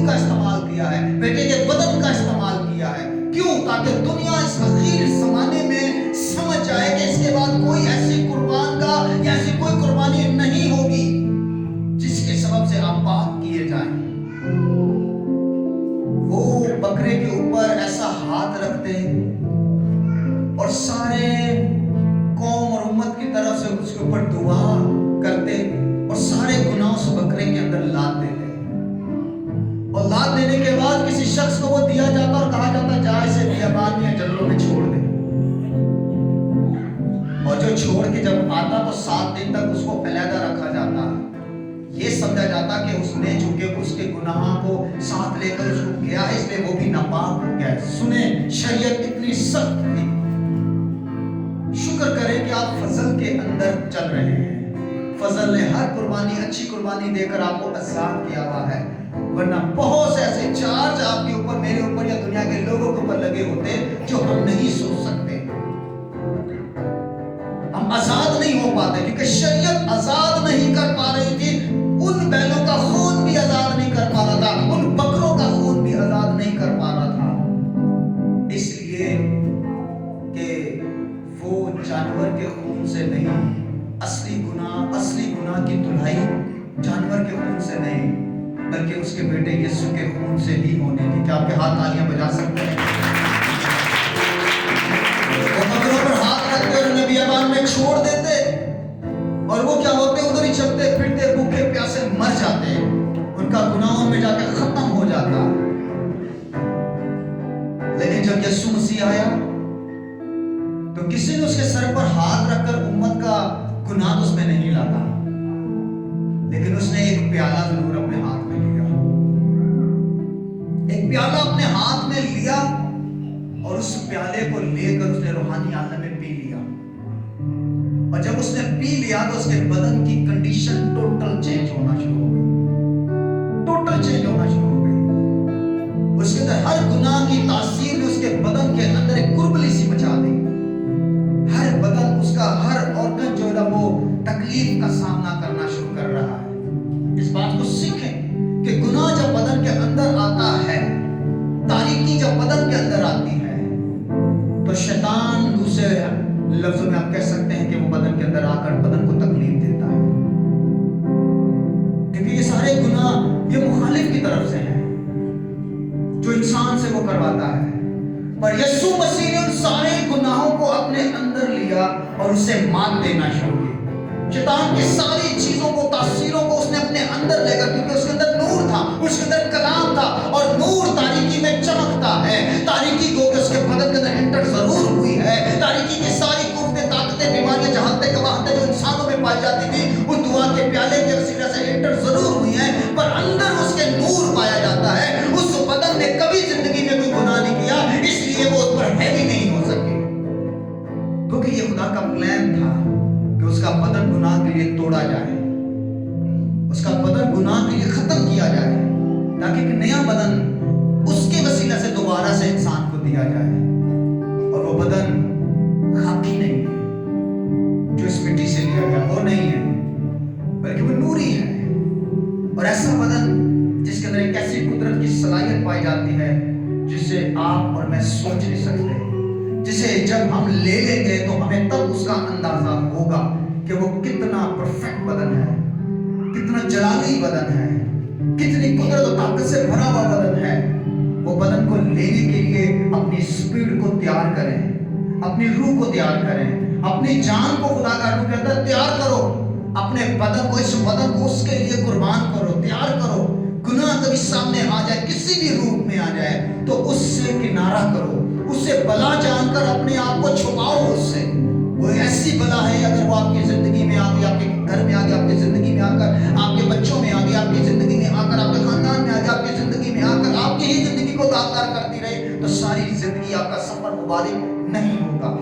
کا استعمال کیا ہے، بیٹے کے بدن کا استعمال کیا ہے. کیوں؟ تاکہ دنیا اس اخیر زمانے میں سمجھ جائے کہ اس کے بعد کوئی ایسی قربان کا یا ایسی کوئی قربانی نہیں ہوگی جس کے سبب سے آپ پاک کیے جائیں. وہ بکرے کے اوپر ایسا ہاتھ رکھتے اور سارے قوم اور امت کی طرف سے اس کے اوپر دعا کرتے اور سارے گناہ اس بکرے کے اندر لاد دیتے. اور لاد دینے کے بعد کسی شخص کو وہ دیا جاتا اور کہا جاتا جا اسے بیابان یا جنگلوں میں چھوڑ دے. اور جو چھوڑ کے جب آتا تو 7 دن تک اس کو علیحدہ رکھا جاتا. یہ سمجھا جاتا کہ اس نے چونکہ اس کے گناہوں کو ساتھ لے کر اس کو گیا ہے اس لیے وہ بھی ناپاک ہو گیا ہے. سنیں شریعت اتنی سخت تھی. شکر کریں کہ آپ فضل کے اندر چل رہے ہیں. فضل نے ہر قربانی اچھی قربانی دے کر آپ کو آزاد کیا ہوا ہے، ورنہ بہت سے ایسے چارج آپ کے اوپر میرے اوپر یا دنیا کے لوگوں کے اوپر لگے ہوتے جو ہم نہیں سوچ سکتے. ہم آزاد نہیں ہو پاتے کیونکہ شریعت آزاد نہیں کر پا رہی تھی. ان بیلوں کا خون بھی آزاد نہیں کر پا رہا تھا، ان بکروں کا خون بھی آزاد نہیں کر پا رہا تھا، اس لیے کہ وہ جانور کے خون سے نہیں. اصلی گناہ کی دھلائی جانور کے خون سے نہیں بلکہ اس کے بیٹے یسوع کے خون سے ہی ہونے کی. کیا آپ کے ہاتھ تالیاں بجا سکتے ہیں؟ وہ بکروں پر ہاتھ رکھتے اور انہیں بیابان میں چھوڑ دیتے اور وہ کیا ہوتے ادھر ہی چلتے پھرتے بھوکے پیاسے مر جاتے. ان کا گناہوں میں جا کے ختم ہو جاتا. لیکن جب یسوع مسیح آیا تو کسی نے اس کے سر پر ہاتھ رکھ کر امت کا گناہ تو اس میں نہیں لاتا، لیکن اس نے ایک پیالہ ضرور اپنے ہاتھ میں لیا. ایک پیالہ اپنے ہاتھ میں لیا اور اس پیالے کو لے کر اس نے روحانی عالم میں پی لیا. اور جب اس نے پی لیا تو اس کے بدن کی کنڈیشن ٹوٹل چینج ہونا شروع ہو گئی. ٹوٹل چینج ہونا شروع ہو گئی. اس کے اندر ہر گناہ کی تاثیر نے اس کے بدن کے اندر ایک کربلی سی مچا دی. ہر بدن اس کا ہر آرگن جو ہے وہ تکلیف کا سامنا کرنا شروع کر رہا ہے. اس بات کو سیکھیں کہ گناہ جب بدن کے اندر آتا ہے، تاریکی جب بدن کے اندر آتی ہے تو شیطان دوسرے لفظوں میں آپ کہہ سکتے ہیں کہ وہ بدن کے اندر آ کر بدن کو تکلیف دیتا ہے. کیونکہ یہ سارے گناہ یہ مخالف کی طرف سے ہیں جو انسان سے وہ کرواتا ہے. پر یسوع مسیح نے ان سارے گناہوں کو اپنے اندر لیا اور اسے مات دینا شروع کی. شیطان کی ساری چیزوں کو تاثیروں کو اس نے اپنے اندر لے کر، کیونکہ اس کے اندر نور تھا، اس کے اندر کلام تھا اور نور تاریکی میں چمکتا ہے. تاریکی کو اس کے بدن کے اندر انٹر ضرور ہوئی ہے. تاریکی کی ساری قوتیں طاقتیں بیماریاں جہالتیں کباہتیں جو انسانوں میں پائی جاتی تھی وہ دعا کے پیالے کے وسیلے سے انٹر ضرور ہوئی ہیں، پر اندر اس کے نور پایا جاتا ہے. اس بدن نے کبھی زندگی میں کوئی گناہ نہیں کیا، اس لیے وہ اس پر ہیوی نہیں ہو سکے. کیونکہ یہ خدا کا پلان تھا کہ اس کا بدن گناہ کے لیے توڑا جائے، اس کا بدن گناہ کے لیے ختم کیا جائے تاکہ ایک نیا بدن اس کے وسیلے سے دوبارہ سے انسان کو دیا جائے. اور وہ بدن خاکی نہیں ہے جو اس مٹی سے لیا گیا، وہ نہیں ہے بلکہ وہ نوری ہے. اور ایسا بدن جس کے اندر ایک ایسی قدرت کی صلاحیت پائی جاتی ہے جسے آپ اور میں سوچ نہیں سکتے، جسے جب ہم لے لیں گے تو ہمیں تب اس کا اندازہ ہوگا کہ وہ کتنا پرفیکٹ بدن ہے، کتنا جلالی بدن ہے، کتنی قدرت و طاقت سے بھرا ہوا بدن ہے. وہ بدن کو لینے کے لیے اپنی اسپیڈ کو تیار کریں، اپنی روح کو تیار کریں، اپنی جان کو خدا کا روح کے اندر تیار کرو. اپنے بدن کو، اس بدن کو اس کے لیے قربان کرو، تیار کرو. گناہ کبھی سامنے آ جائے، کسی بھی روپ میں آ جائے تو اس سے کنارہ کرو، اس سے بلا جان کر اپنے آپ کو چھپاؤ. اس سے کوئی ایسی بلا ہے اگر وہ آپ کی زندگی میں آ گئی، آپ کے گھر میں آ گئی، آپ کی زندگی میں آ کر آپ کے بچوں میں آ گئی، آپ کی زندگی میں آ کر آپ کے خاندان میں آ گئی، آپ کی زندگی میں آ کر آپ کی ہی زندگی کو داغدار کرتی رہی تو ساری زندگی آپ کا سفر مبارک نہیں ہوگا.